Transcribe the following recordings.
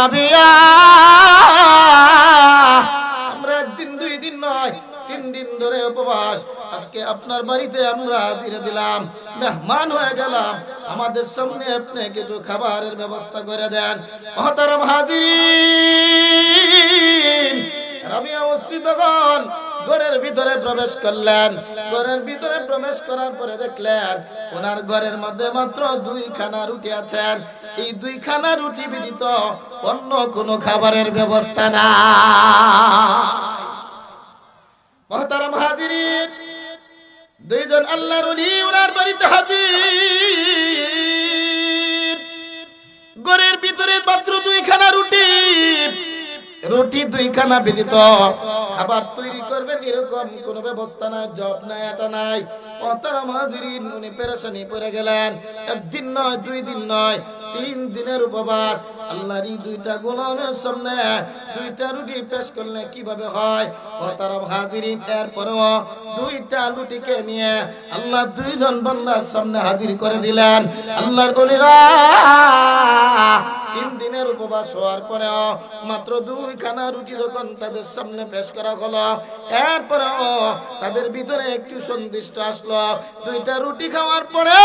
রাবিয়া, আমরা একদিন দুই দিন নয় 3 দিন ধরে উপবাস, আজকে আপনার বাড়িতে আমরা হাজিরা দিলাম, মেহমান হয়ে গেলাম, আমাদের সামনে আপনি কিছু খাবারের ব্যবস্থা করে দেন। মহতারাম হাজিরিন, রাবিয়া মসজিদ তখন ঘরের ভিতরে প্রবেশ করলেন। ঘরের ভিতরে প্রবেশ করার পরে দেখলেন ওনার ঘরের মধ্যে মাত্র 2খানা রুটি আছেন। এই 2খানা রুটি ব্যতীত অন্য কোনো খাবারের ব্যবস্থা নাই। মুহতারাম হাজিরিন, 2 জন আল্লাহর ওলি ওনার বাড়িতে হাজির। ঘরের ভিতরে মাত্র 2খানা রুটি, রুটি 2খানা ব্যতীত খাবার তৈরি করবেন এরকম কোনো ব্যবস্থা নাই, জব নাই, এটা নাই। মুহতারাম হাজিরিন, উনি পেরেশানি পড়ে গেলেন। একদিন নয়, 2 দিন নয়, 3 দিনের উপবাস। আল্লাহর এই 2টা গোলামের সামনে 2টা রুটি পেশ করলে কিভাবে হয়? মুহতারাম হাজিরিন, এরপরেও 2টা রুটিকে নিয়ে আল্লাহ 2 জন বান্দার সামনে হাজির করে দিলেন। আল্লাহর ওলিরা 3 দিনের উপবাস হওয়ার পরেও মাত্র 2খানা রুটি যখন তাদের সামনে পেশ করা হলো, এরপরেও তাদের ভিতরে একটু সন্তুষ্ট আসলো। 2টা রুটি খাওয়ার পরে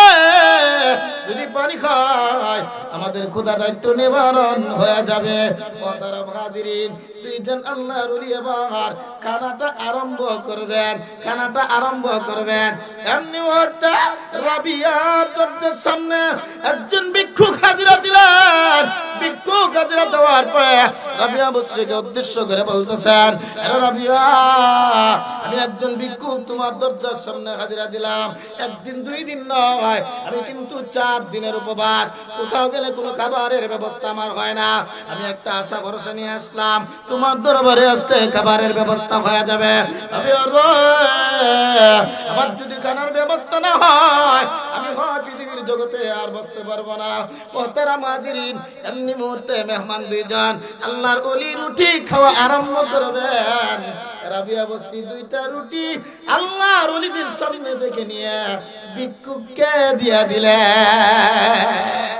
যদি পানি খায় আমাদের ক্ষুধাটা একটু নিবারণ হয়ে যাবে। মুহতারাম হাজিরিন, 2 জন আল্লাহর ওলি এবার খানাটা আরম্ভ করবেন, খানাটা আরম্ভ করবেন। এমনি মুহূর্তে রাবিয়ার দরজার সামনে একজন ভিক্ষুক হাজিরা দিলেন। ভিক্ষুক হাজিরা দেওয়ার পরে রাবিয়া বসরিকে উদ্দেশ্য করে বলতেছেন, আরে রাবিয়া, আমি একজন ভিক্ষুক তোমার দরজার সামনে হাজিরা দিলাম। একদিন 2 দিন নয়, আমি কিন্তু 4 দিনের উপবাস। কোথাও গেলে কোনো খাবারের ব্যবস্থা আমার হয় না। আমি একটা আশা ভরসা নিয়ে আসলাম, তোমার দরবারে আসলে খাবারের ব্যবস্থা হয়ে যাবে। আমার যদি খানার ব্যবস্থা না হয় আমি হয় পৃথিবীর জগতে আর বসতে পারবো না। মুহতারাম হাজিরিন, এমনি মুহূর্তে মেহমান 2 জন আল্লাহর ওলি রুটি খাওয়া আরম্ভ করবেন। রাবিয়া বসরি 2টা রুটি আল্লাহর ওলিদের সামনে থেকে নিয়ে ভিক্ষুককে দিয়া দিলেন।